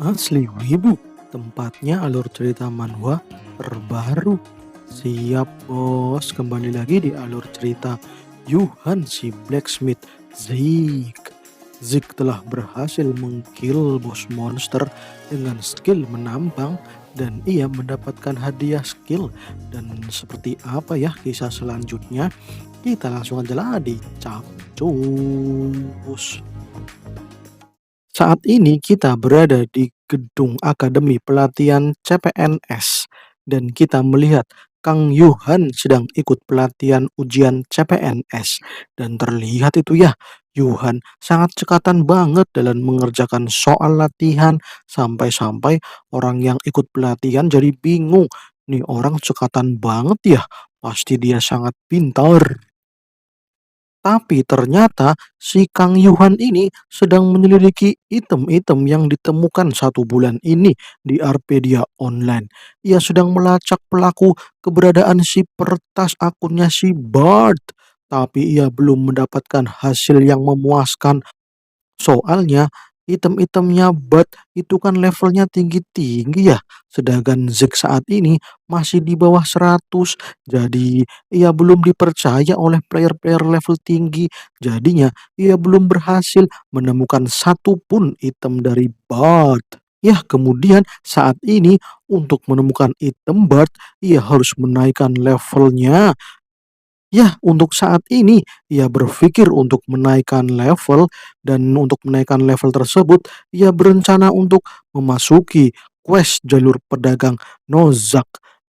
Asli Wibu, tempatnya alur cerita manhwa terbaru. Siap bos, kembali lagi di alur cerita Yuhan si Blacksmith Zik. Zik telah berhasil mengkill bos monster dengan skill menambang dan ia mendapatkan hadiah skill. Dan seperti apa ya kisah selanjutnya? Kita langsung aja lah di capcus. Saat ini kita berada di gedung Akademi Pelatihan CPNS dan kita melihat Kang Yuhan sedang ikut pelatihan ujian CPNS dan terlihat itu ya Yuhan sangat cekatan banget dalam mengerjakan soal latihan sampai-sampai orang yang ikut pelatihan jadi bingung. Nih orang cekatan banget ya, pasti dia sangat pintar. Tapi ternyata si Kang Yuhan ini sedang menyelidiki item-item yang ditemukan 1 bulan ini di Arpedia Online. Ia sedang melacak pelaku keberadaan si peretas akunnya si Bart. Tapi ia belum mendapatkan hasil yang memuaskan. Soalnya item-itemnya Bart itu kan levelnya tinggi-tinggi ya. Sedangkan Zeke saat ini masih di bawah 100. Jadi ia belum dipercaya oleh player-player level tinggi. Jadinya ia belum berhasil menemukan satu pun item dari Bart. Ya, kemudian saat ini untuk menemukan item Bart, ia harus menaikkan levelnya. Ya, untuk saat ini ia berpikir untuk menaikkan level dan untuk menaikkan level tersebut ia berencana untuk memasuki quest jalur pedagang Nozak.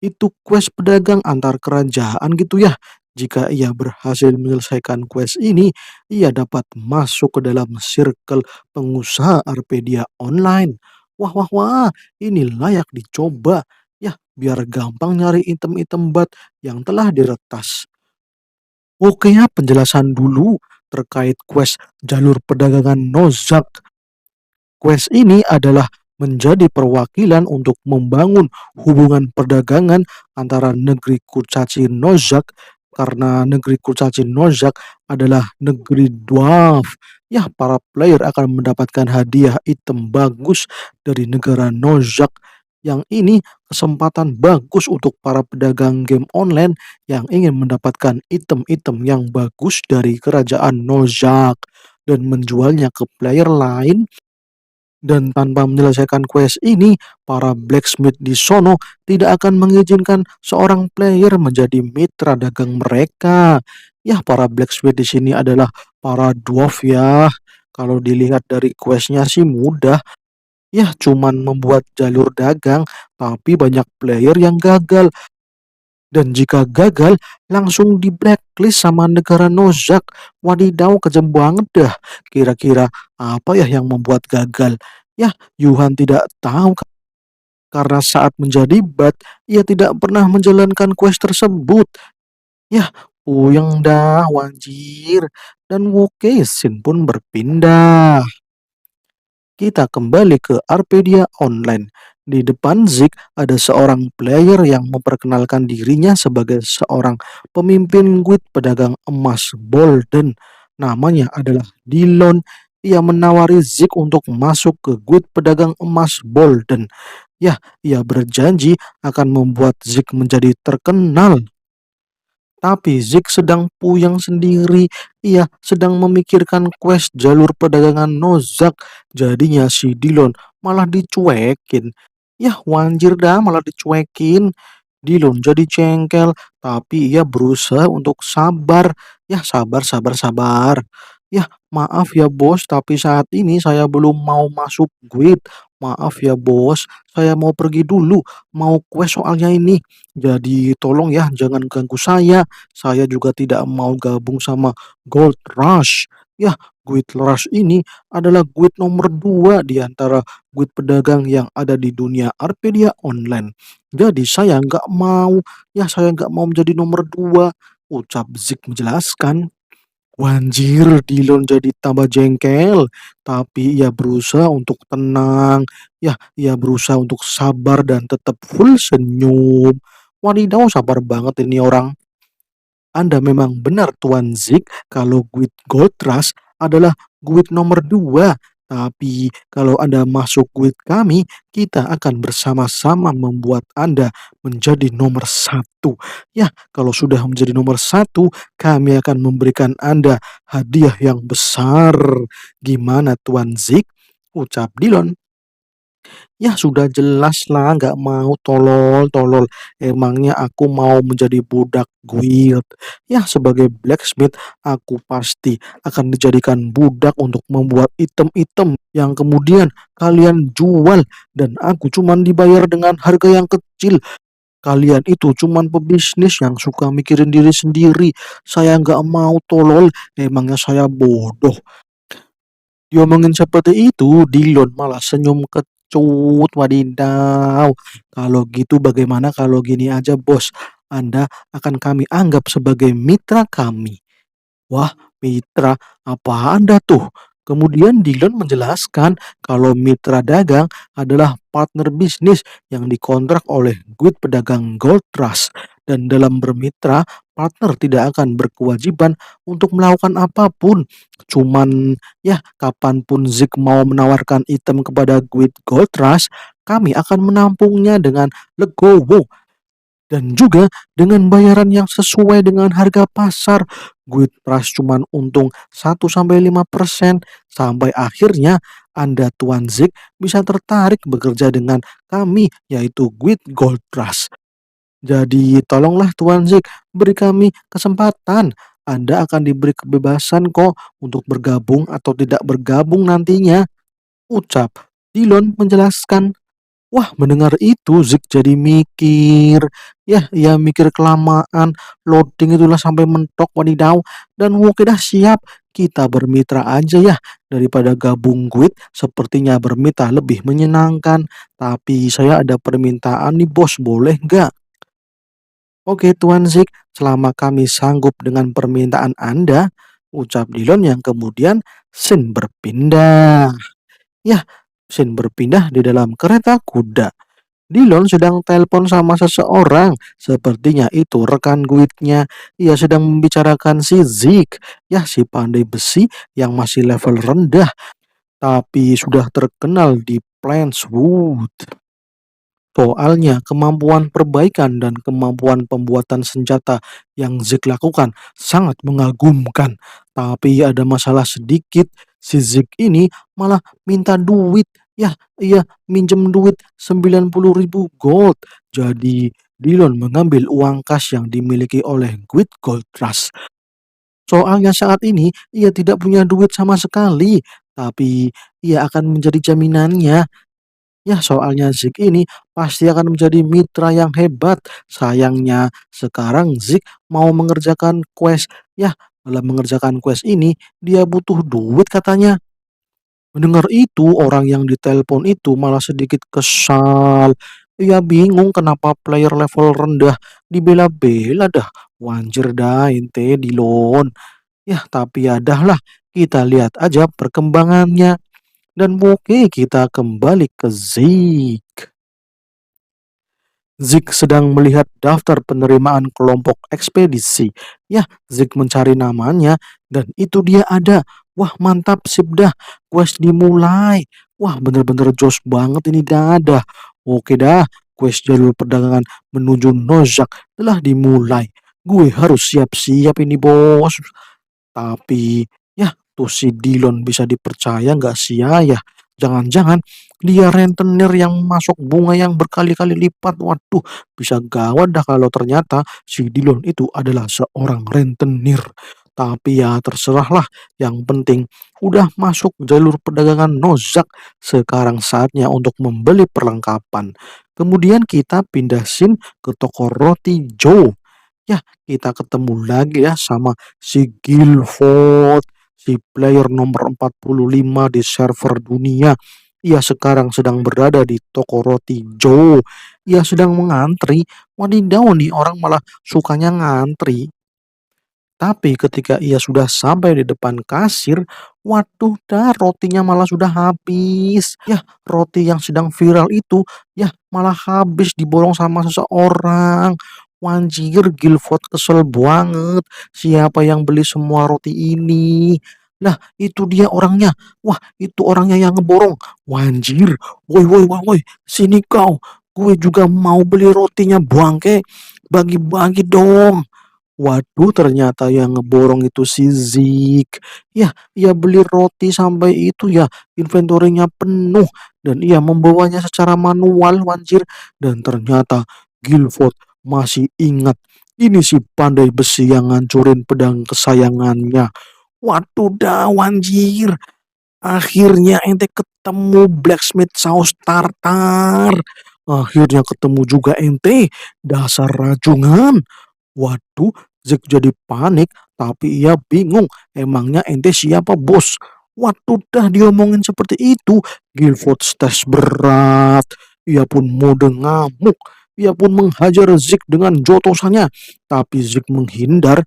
Itu quest pedagang antar kerajaan gitu ya. Jika ia berhasil menyelesaikan quest ini, ia dapat masuk ke dalam circle pengusaha Arpedia Online. Wah, wah, wah, ini layak dicoba. Ya, biar gampang nyari item-item bat yang telah diretas. Oke ya, penjelasan dulu terkait quest jalur perdagangan Nozak. Quest ini adalah menjadi perwakilan untuk membangun hubungan perdagangan antara negeri kurcaci Nozak karena negeri kurcaci Nozak adalah negeri dwarf. Ya, para player akan mendapatkan hadiah item bagus dari negara Nozak. Yang ini kesempatan bagus untuk para pedagang game online yang ingin mendapatkan item-item yang bagus dari kerajaan Nozak dan menjualnya ke player lain. Dan tanpa menyelesaikan quest ini, para blacksmith di sono tidak akan mengizinkan seorang player menjadi mitra dagang mereka. Ya, para blacksmith di sini adalah para dwarf ya. Kalau dilihat dari questnya sih mudah. Ya, cuman membuat jalur dagang, tapi banyak player yang gagal. Dan jika gagal, langsung di blacklist sama negara Nozak. Wadidaw, kejam banget dah. Kira-kira apa ya yang membuat gagal? Ya, Yuhan tidak tahu karena saat menjadi bat, ia tidak pernah menjalankan quest tersebut. Ya, puyeng dah, wanjir. Dan Wukesin pun berpindah. Kita kembali ke Arpedia Online. Di depan Zik ada seorang player yang memperkenalkan dirinya sebagai seorang pemimpin guild pedagang emas Bolden. Namanya adalah Dillon. Ia menawari Zik untuk masuk ke guild pedagang emas Bolden. Ya, ia berjanji akan membuat Zik menjadi terkenal. Tapi Zik sedang puyeng sendiri. Ia sedang memikirkan quest jalur perdagangan Nozak. Jadinya si Dillon malah dicuekin. Yah, wanjir dah malah dicuekin. Dillon jadi jengkel, tapi ia berusaha untuk sabar. Yah, sabar, sabar, sabar. Yah, maaf ya bos, tapi saat ini saya belum mau masuk guild. Maaf ya bos, saya mau pergi dulu. Mau quest soalnya ini. Jadi tolong ya jangan ganggu saya. Saya juga tidak mau gabung sama Gold Rush. Ya, Guild Rush ini adalah guild nomor 2 di antara guild pedagang yang ada di dunia Arpedia Online. Jadi saya nggak mau, ya saya nggak mau menjadi nomor 2. Ucap Zik menjelaskan. Wanjir, Dillon jadi tambah jengkel. Tapi ia berusaha untuk tenang. Ya, ia berusaha untuk sabar dan tetap full senyum. Wadidaw, sabar banget ini orang. Anda memang benar Tuan Zik kalau Guild Gold Rush adalah guild nomor 2. Tapi kalau Anda masuk guild kami, kita akan bersama-sama membuat Anda menjadi nomor satu. Ya, kalau sudah menjadi nomor satu, kami akan memberikan Anda hadiah yang besar. Gimana Tuan Zik? Ucap Dilon. Ya sudah jelas lah, nggak mau tolol-tolol. Emangnya aku mau menjadi budak guild? Ya sebagai blacksmith, aku pasti akan dijadikan budak untuk membuat item-item yang kemudian kalian jual dan aku cuman dibayar dengan harga yang kecil. Kalian itu cuman pebisnis yang suka mikirin diri sendiri. Saya nggak mau tolol, emangnya saya bodoh. Diomongin seperti itu, Dilon malah senyum kecut. Wadidaw. Kalau gitu bagaimana kalau gini aja, Bos? Anda akan kami anggap sebagai mitra kami. Wah, mitra, apa Anda tuh? Kemudian Dylan menjelaskan kalau mitra dagang adalah partner bisnis yang dikontrak oleh Guild Pedagang Gold Trust. Dan dalam bermitra, partner tidak akan berkewajiban untuk melakukan apapun. Cuman ya kapanpun Zik mau menawarkan item kepada Guild Gold Trust, kami akan menampungnya dengan legowo dan juga dengan bayaran yang sesuai dengan harga pasar. Guild Trust cuman untung 1-5% sampai akhirnya Anda Tuan Zik bisa tertarik bekerja dengan kami yaitu Guild Gold Trust. Jadi tolonglah Tuan Zik beri kami kesempatan. Anda akan diberi kebebasan kok untuk bergabung atau tidak bergabung nantinya, ucap Dilon menjelaskan. Wah, mendengar itu Zik jadi mikir. Ya, ia mikir kelamaan. Loading itulah sampai mentok wadidaw. Dan oke dah siap. Kita bermitra aja ya. Daripada gabung guild, sepertinya bermitra lebih menyenangkan. Tapi saya ada permintaan nih bos, boleh nggak? Oke Tuan Zik, selama kami sanggup dengan permintaan Anda, ucap Dilon yang kemudian Sin berpindah. Ya, Sin berpindah di dalam kereta kuda. Dillon sedang telepon sama seseorang. Sepertinya itu rekan guildnya. Ia sedang membicarakan si Zik. Ya, si pandai besi yang masih level rendah. Tapi sudah terkenal di Planswood. Soalnya kemampuan perbaikan dan kemampuan pembuatan senjata yang Zik lakukan sangat mengagumkan. Tapi ada masalah sedikit, si Zik ini malah minta duit. Ya, iya minjem duit 90.000 gold. Jadi Dillon mengambil uang kas yang dimiliki oleh Guild Gold Trust. Soalnya saat ini ia tidak punya duit sama sekali, tapi ia akan menjadi jaminannya. Ya, soalnya Zik ini pasti akan menjadi mitra yang hebat. Sayangnya sekarang Zik mau mengerjakan quest. Ya, dalam mengerjakan quest ini dia butuh duit katanya. Mendengar itu, orang yang ditelepon itu malah sedikit kesal. Ia bingung kenapa player level rendah dibela-bela dah. Wanjir dah ente Dilon. Ya, tapi ya dah lah. Kita lihat aja perkembangannya. Dan oke, kita kembali ke Zik. Zik sedang melihat daftar penerimaan kelompok ekspedisi. Ya, Zik mencari namanya dan itu dia ada. Wah, mantap sip dah. Quest dimulai. Wah, bener-bener jos banget ini dah. Oke dah, quest jalur perdagangan menuju Nozak telah dimulai. Gue harus siap-siap ini bos. Tapi ya tuh si Dilon bisa dipercaya nggak sih ya? Jangan-jangan dia rentenir yang masuk bunga yang berkali-kali lipat. Waduh, bisa gawat dah kalau ternyata si Dilon itu adalah seorang rentenir. Tapi ya terserahlah, yang penting udah masuk jalur perdagangan Nozak. Sekarang saatnya untuk membeli perlengkapan. Kemudian kita pindah scene ke toko roti Joe. Ya, kita ketemu lagi ya sama si Guilford, si player nomor 45 di server dunia. Ia sekarang sedang berada di toko roti Joe. Ia sedang mengantri. Wadidaw nih orang malah sukanya ngantri. Tapi ketika ia sudah sampai di depan kasir, waduh dah rotinya malah sudah habis. Ya, roti yang sedang viral itu ya malah habis diborong sama seseorang. Wanjir, Guilford kesel banget. Siapa yang beli semua roti ini? Lah, itu dia orangnya. Wah, itu orangnya yang ngeborong. Wanjir, woi woi woi woi, sini kau. Gue juga mau beli rotinya Bangke. Bagi-bagi dong. Waduh, ternyata yang ngeborong itu si Zik. Ya, ia beli roti sampai itu ya, inventorinya penuh. Dan ia membawanya secara manual, wanjir. Dan ternyata Guilford masih ingat. Ini si pandai besi yang ngancurin pedang kesayangannya. Waduh dah, wanjir. Akhirnya ente ketemu blacksmith saus tartar. Akhirnya ketemu juga ente, dasar rajungan. Waduh, Zack jadi panik, tapi ia bingung. Emangnya ente siapa, bos? Waduh, dah diomongin seperti itu. Guilford stres berat. Ia pun mode ngamuk. Ia pun menghajar Zik dengan jotosannya. Tapi Zik menghindar.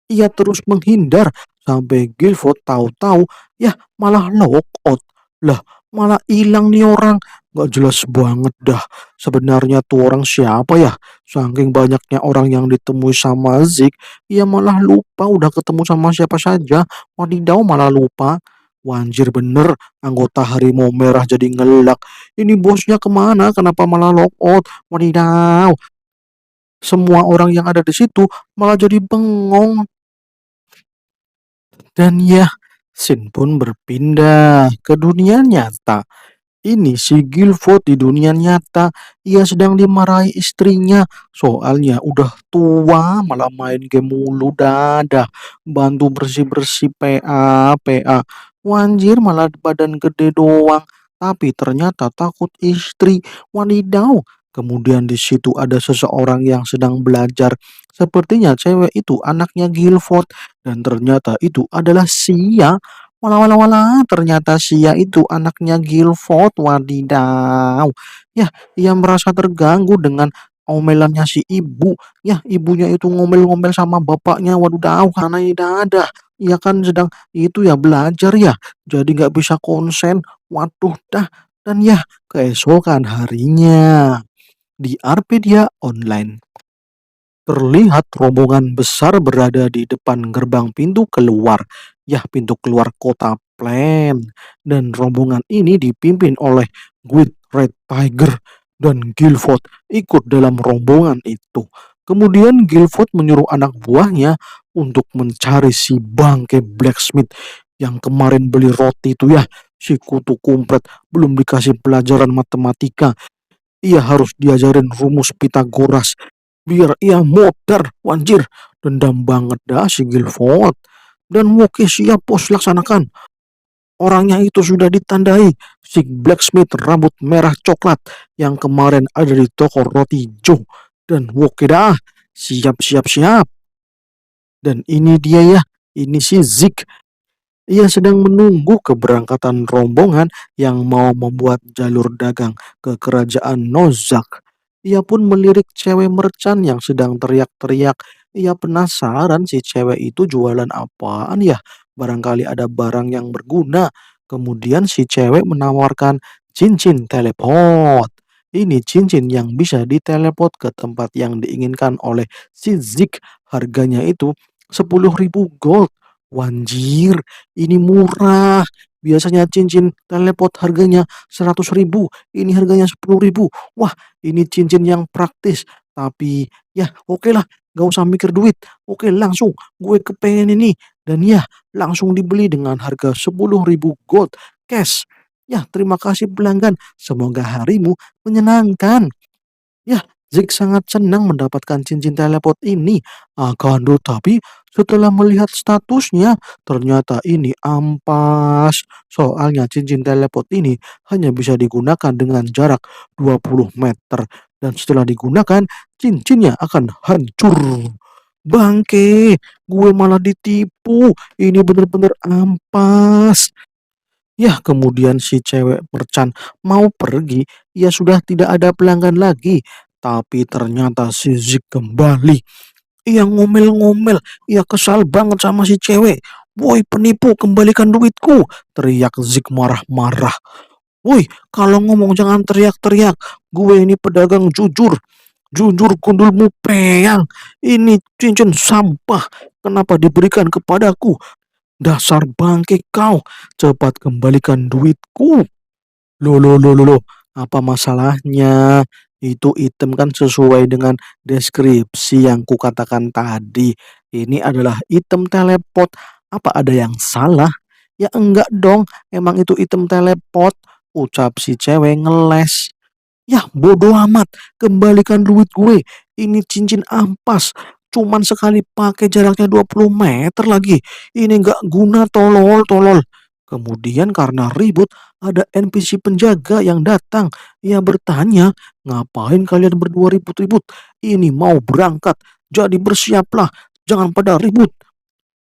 Ia terus menghindar. Sampai Guilford tahu-tahu, ya malah lockout. Lah, malah hilang nih orang. Gak jelas banget dah. Sebenarnya tuh orang siapa ya? Saking banyaknya orang yang ditemui sama Zik, ia malah lupa udah ketemu sama siapa saja. Wadidaw, malah lupa. Wanjir bener, anggota harimau merah jadi ngelak. Ini bosnya kemana? Kenapa malah lockout? Wadidaw, semua orang yang ada di situ malah jadi bengong. Dan ya, Sin pun berpindah ke dunia nyata. Ini si Guilford di dunia nyata, ia sedang dimarahi istrinya. Soalnya udah tua malah main game mulu dadah. Bantu bersih-bersih PA, PA. Wanjir malah badan gede doang. Tapi ternyata takut istri. Wadidaw. Kemudian di situ ada seseorang yang sedang belajar. Sepertinya cewek itu anaknya Guilford. Dan ternyata itu adalah Sia. Walah walah walah, ternyata Sia itu anaknya Guilford, wadidaw. Ya, ia merasa terganggu dengan omelannya si ibu. Ya, ibunya itu ngomel-ngomel sama bapaknya, wadidaw, karena dadah. Ia kan sedang itu ya belajar ya, jadi nggak bisa konsen. Waduh dah. Dan ya, keesokan harinya di Arpedia Online. Terlihat rombongan besar berada di depan gerbang pintu keluar. Ya, pintu keluar kota Plan. Dan rombongan ini dipimpin oleh Guild Red Tiger dan Guilford ikut dalam rombongan itu. Kemudian Guilford menyuruh anak buahnya untuk mencari si bangke blacksmith yang kemarin beli roti itu ya. Si kutu kumpret belum dikasih pelajaran matematika. Ia harus diajarin rumus Pitagoras biar ia modar, wanjir. Dendam banget dah si Guilford. Dan oke, siap bos, laksanakan. Orangnya itu sudah ditandai, si blacksmith rambut merah coklat yang kemarin ada di toko roti Joe. Dan oke dah, siap siap siap. Dan ini dia ya, ini si Zik. Ia sedang menunggu keberangkatan rombongan yang mau membuat jalur dagang ke kerajaan Nozak. Ia pun melirik cewek merchant yang sedang teriak-teriak. Ia penasaran si cewek itu jualan apaan ya. Barangkali ada barang yang berguna. Kemudian si cewek menawarkan cincin teleport. Ini cincin yang bisa diteleport ke tempat yang diinginkan oleh si Zik. Harganya itu 10.000 gold. Wanjir, ini murah. Biasanya cincin teleport harganya 100.000. Ini harganya 10.000. Wah, ini cincin yang praktis. Tapi ya oke lah, gak usah mikir duit. Oke, langsung gue kepengen ini. Dan ya, langsung dibeli dengan harga 10.000 gold cash. Ya, terima kasih pelanggan. Semoga harimu menyenangkan. Ya, Zik sangat senang mendapatkan cincin teleport ini. Akan tetapi setelah melihat statusnya, ternyata ini ampas. Soalnya cincin teleport ini hanya bisa digunakan dengan jarak 20 meter. Dan setelah digunakan, cincinnya akan hancur. Bangke, gue malah ditipu. Ini bener-bener ampas. Ya, kemudian si cewek merchant mau pergi, ya sudah tidak ada pelanggan lagi. Tapi ternyata si Zik kembali. Ia ngomel-ngomel, ia kesal banget sama si cewek. Woi penipu, kembalikan duitku, teriak Zik marah-marah. Woi, kalau ngomong jangan teriak-teriak. Gue ini pedagang jujur. Jujur gundulmu peyang. Ini cincin sampah. Kenapa diberikan kepadaku? Dasar bangke kau, cepat kembalikan duitku. Loh loh loh loh loh, apa masalahnya? Itu item kan sesuai dengan deskripsi yang kukatakan tadi. Ini adalah item teleport. Apa ada yang salah? Ya enggak dong, emang itu item teleport. Ucap si cewek ngeles. Yah, bodoh amat. Kembalikan duit gue. Ini cincin ampas. Cuman sekali pakai jaraknya 20 meter lagi. Ini nggak guna tolol, tolol. Kemudian karena ribut, ada NPC penjaga yang datang. Ia bertanya, ngapain kalian berdua ribut-ribut? Ini mau berangkat. Jadi bersiaplah. Jangan pada ribut.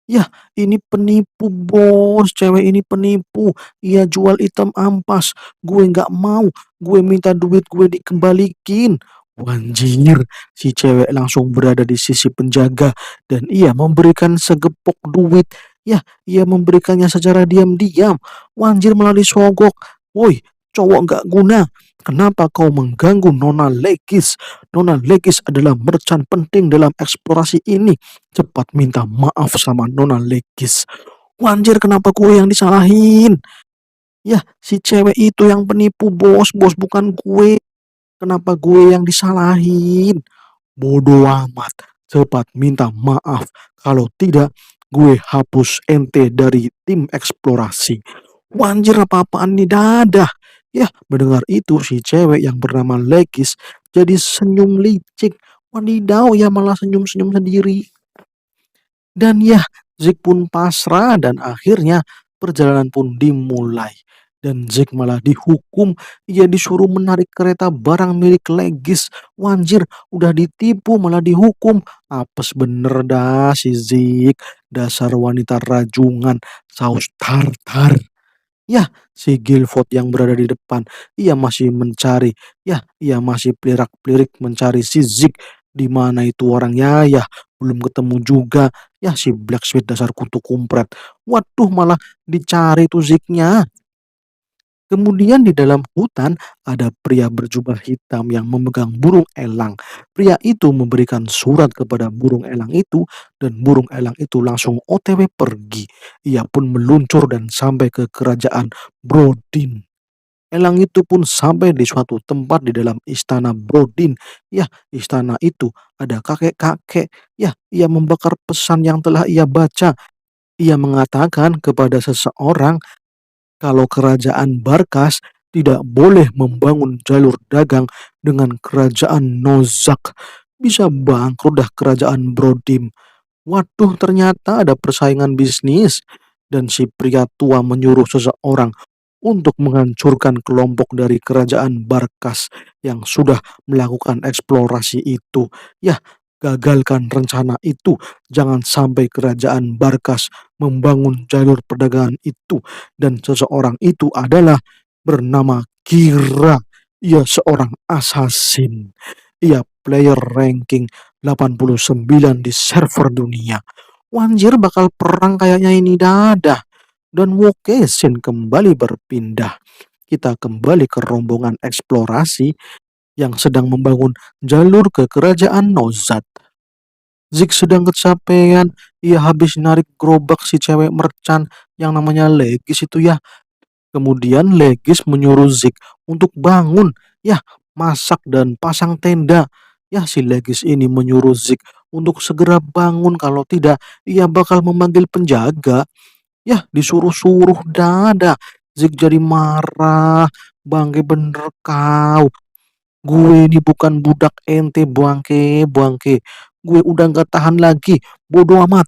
Yah, ini penipu bos, cewek ini penipu. Ia jual item ampas. Gue nggak mau. Gue minta duit gue dikembalikin. Wanjir, si cewek langsung berada di sisi penjaga dan ia memberikan segepok duit. Ya, ia memberikannya secara diam-diam. Wanjir malah disogok. Woi, cowok nggak guna. Kenapa kau mengganggu Nona Legis? Nona Legis adalah merchant penting dalam eksplorasi ini. Cepat minta maaf sama Nona Legis. Wanjir kenapa gue yang disalahin? Ya, si cewek itu yang penipu bos, bos bukan gue. Kenapa gue yang disalahin? Bodoh amat. Cepat minta maaf. Kalau tidak, gue hapus ente dari tim eksplorasi. Wanjir apa-apaan nih dadah. Ya, mendengar itu si cewek yang bernama Legis jadi senyum licik. Wadidaw, ya malah senyum-senyum sendiri. Dan ya, Zik pun pasrah dan akhirnya perjalanan pun dimulai. Dan Zik malah dihukum, ia disuruh menarik kereta barang milik Legis. Wanjir, udah ditipu malah dihukum. Apes bener dah si Zik, dasar wanita rajungan, saus tartar. Ya, si Guilford yang berada di depan, ia masih mencari. Ya, ia masih pelirak-pelirik mencari si Zig. Di mana itu orangnya? Ya, belum ketemu juga. Ya, si Blacksmith dasar kutu kumpret. Waduh, malah dicari tuh Zignya. Kemudian di dalam hutan ada pria berjubah hitam yang memegang burung elang. Pria itu memberikan surat kepada burung elang itu dan burung elang itu langsung OTW pergi. Ia pun meluncur dan sampai ke kerajaan Brodin. Elang itu pun sampai di suatu tempat di dalam istana Brodin. Ya, istana itu ada kakek-kakek. Ya, ia membakar pesan yang telah ia baca. Ia mengatakan kepada seseorang kalau kerajaan Barkas tidak boleh membangun jalur dagang dengan kerajaan Nozak. Bisa bangkrut dah kerajaan Brodim. Waduh, ternyata ada persaingan bisnis. Dan si pria tua menyuruh seseorang untuk menghancurkan kelompok dari kerajaan Barkas yang sudah melakukan eksplorasi itu. Ya, gagalkan rencana itu. Jangan sampai kerajaan Barkas membangun jalur perdagangan itu. Dan seseorang itu adalah bernama Kira. Ia seorang assassin. Ia player ranking 89 di server dunia. Wanjir bakal perang kayaknya ini dadah. Dan Wokesin kembali berpindah. Kita kembali ke rombongan eksplorasi yang sedang membangun jalur ke kerajaan Nozat. Zik sedang kecapean, ia habis narik gerobak si cewek mercan yang namanya Legis itu ya. Kemudian Legis menyuruh Zik untuk bangun, ya, masak dan pasang tenda. Ya, si Legis ini menyuruh Zik untuk segera bangun, kalau tidak ia bakal memanggil penjaga. Ya, disuruh-suruh dada. Zik jadi marah. Bangke bener kau. Gue ini bukan budak ente, bangke, bangke. Gue udah gak tahan lagi. Bodoh amat.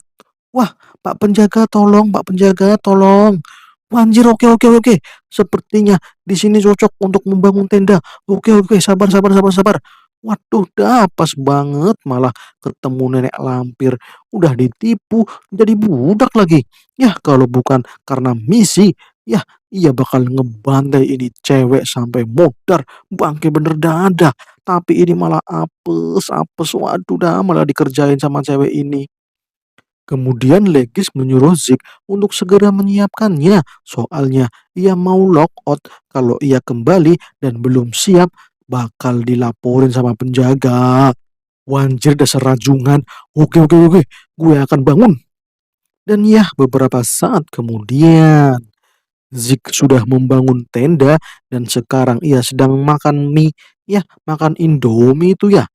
Wah, Pak Penjaga tolong, Pak Penjaga tolong. Wanjir, oke oke oke. Sepertinya di sini cocok untuk membangun tenda. Oke oke, sabar sabar sabar sabar. Waduh, dah pas banget malah ketemu nenek lampir. Udah ditipu, jadi budak lagi. Ya, kalau bukan karena misi, ya ia bakal ngebantai ini cewek sampai modar. Bangke bener dada. Tapi ini malah apes, apes. Waduh dah, malah dikerjain sama cewek ini. Kemudian Legis menyuruh Zik untuk segera menyiapkannya. Soalnya ia mau lockout. Kalau ia kembali dan belum siap, bakal dilaporin sama penjaga. Wanjir dasar rajungan. Oke oke oke, gue akan bangun. Dan ya, beberapa saat kemudian, Zik sudah membangun tenda dan sekarang ia sedang makan mie, ya, makan Indomie itu ya.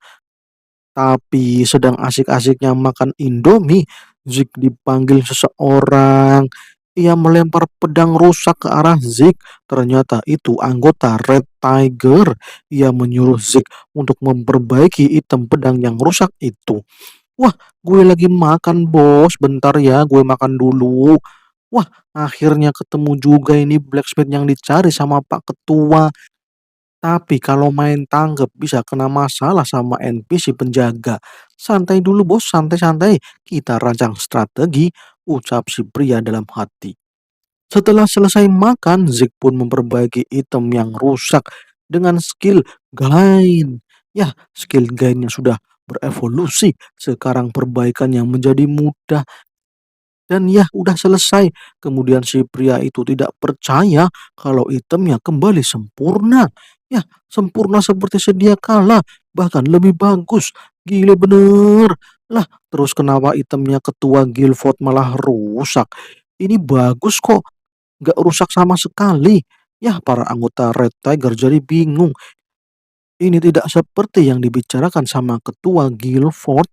Tapi sedang asik-asiknya makan Indomie, Zik dipanggil seseorang. Ia melempar pedang rusak ke arah Zik. Ternyata itu anggota Red Tiger. Ia menyuruh Zik untuk memperbaiki item pedang yang rusak itu. Wah, gue lagi makan bos, bentar ya, gue makan dulu. Wah, akhirnya ketemu juga ini blacksmith yang dicari sama Pak Ketua. Tapi kalau main tanggap bisa kena masalah sama NPC penjaga. Santai dulu bos, santai-santai. Kita rancang strategi, ucap si pria dalam hati. Setelah selesai makan, Zik pun memperbaiki item yang rusak dengan skill gain. Ya, skill gainnya sudah berevolusi. Sekarang perbaikannya menjadi mudah dan ya udah selesai. Kemudian si pria itu tidak percaya kalau itemnya kembali sempurna. Ya, sempurna seperti sedia kala, bahkan lebih bagus. Gile bener. Lah, terus kenapa itemnya ketua Guildford malah rusak? Ini bagus kok, nggak rusak sama sekali. Ya, para anggota Red Tiger jadi bingung. Ini tidak seperti yang dibicarakan sama ketua Guildford.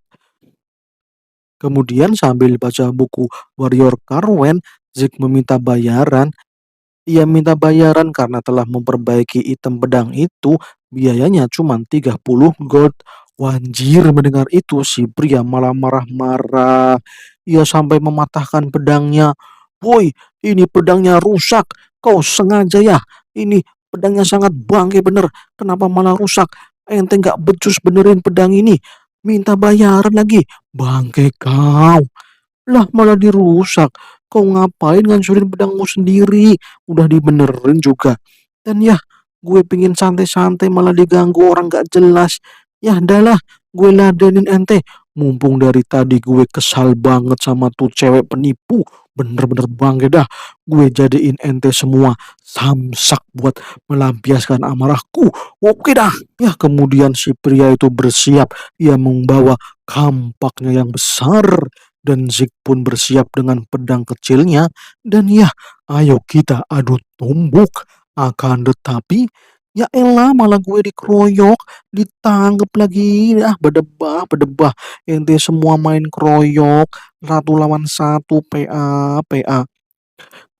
Kemudian sambil baca buku Warrior Carwen, Zik meminta bayaran. Ia minta bayaran karena telah memperbaiki item pedang itu, biayanya cuma 30 gold. Wanjir, mendengar itu si pria malah marah-marah. Ia sampai mematahkan pedangnya. Woi, ini pedangnya rusak. Kau sengaja ya? Ini pedangnya sangat bangke bener. Kenapa malah rusak? Ente nggak becus benerin pedang ini. Minta bayaran lagi. Bangke kau. Lah malah dirusak. Kau ngapain ngancurin pedangmu sendiri? Udah dibenerin juga. Dan ya, gue pingin santai-santai malah diganggu orang gak jelas. Ya dah gue ladenin ente. Mumpung dari tadi gue kesal banget sama tuh cewek penipu. Bener-bener bangga dah. Gue jadiin ente semua samsak buat melampiaskan amarahku. Oke dah. Ya, kemudian si pria itu bersiap. Ia membawa kampaknya yang besar dan Zik pun bersiap dengan pedang kecilnya. Dan ya, ayo kita adu tumbuk. Akan tetapi, ya elah malah gue dikeroyok, ditangkep lagi. Ah, bedebah, bedebah. Ente semua main keroyok, satu lawan satu, PA, PA.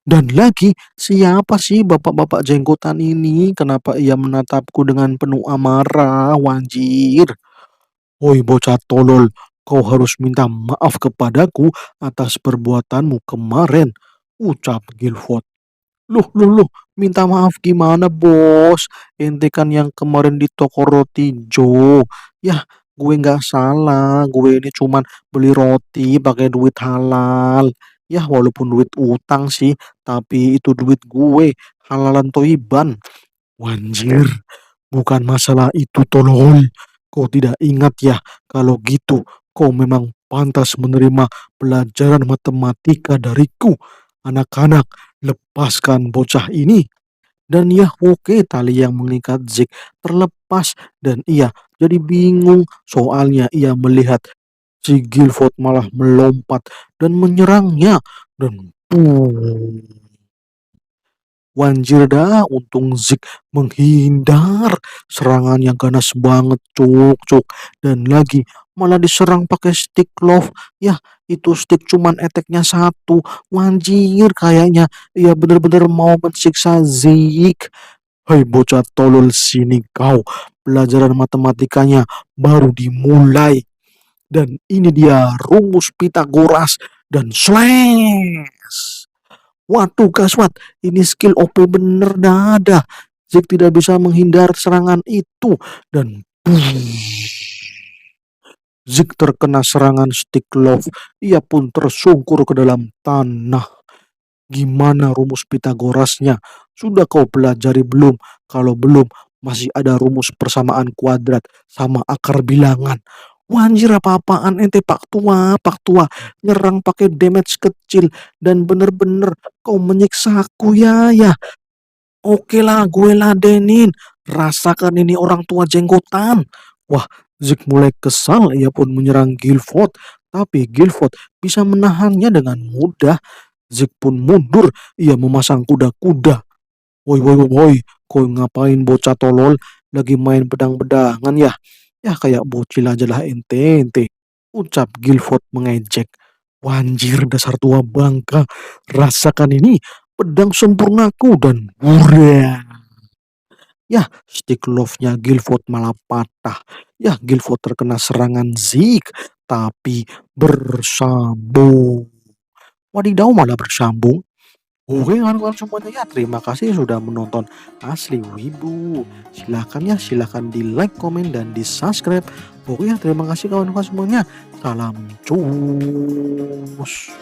Dan lagi, siapa sih bapak-bapak jenggotan ini? Kenapa ia menatapku dengan penuh amarah, wanjir? Woi bocah tolol, kau harus minta maaf kepadaku atas perbuatanmu kemarin, ucap Guilford. Loh, minta maaf gimana bos? Ente kan yang kemarin di toko roti Jo. Yah, gue nggak salah. Gue ini cuman beli roti pakai duit halal. Yah, walaupun duit utang sih, tapi itu duit gue. Halalan toiban. Wanjir, bukan masalah itu tolol. Kau tidak ingat ya, kalau gitu kau memang pantas menerima pelajaran matematika dariku. Anak-anak, lepaskan bocah ini. Dan ya oke, tali yang mengikat Zik terlepas dan ia jadi bingung soalnya ia melihat si Guilford malah melompat dan menyerangnya dan wanjir dah, untung Zik menghindar serangan yang ganas banget, cuk, cuk. Dan lagi malah diserang pakai stick love. Ya, itu stick cuman eteknya satu. Wanjir kayaknya ia bener-bener mau mensiksa Zik. Hei bocah tolol sini kau. Pelajaran matematikanya baru dimulai. Dan ini dia rumus Pitagoras dan slash. Waduh gaswat, ini skill OP bener dah. Zik tidak bisa menghindar serangan itu dan Zik terkena serangan stick love. Ia pun tersungkur ke dalam tanah. Gimana rumus Pitagorasnya? Sudah kau pelajari belum? Kalau belum, masih ada rumus persamaan kuadrat sama akar bilangan. Wanjir apa-apaan ente Pak Tua, nyerang pakai damage kecil dan bener-bener kau menyiksa aku ya. Oke lah, gue ladenin. Rasakan ini orang tua jenggotan. Wah, Zik mulai kesal, ia pun menyerang Guilford. tapi Guilford bisa menahannya dengan mudah. Zeke pun mundur, ia memasang kuda-kuda. "Woi woi woi woi, kau ngapain bocah tolol? Lagi main pedang-pedangan ya? Ya kayak bocil aja lah ente," ucap Guilford mengejek. "Wanjir dasar tua bangka, rasakan ini, pedang sempurnaku dan hurra." Yah, stick love-nya Guilford malah patah. Yah, Guilford terkena serangan Zeke, tapi bersambung. Wadidaw, malah bersambung. Oke kawan-kawan semuanya, ya terima kasih sudah menonton Asli Wibu. Silahkan ya, silahkan di like, komen, dan di subscribe. Oke ya, terima kasih kawan-kawan semuanya. Salam cus.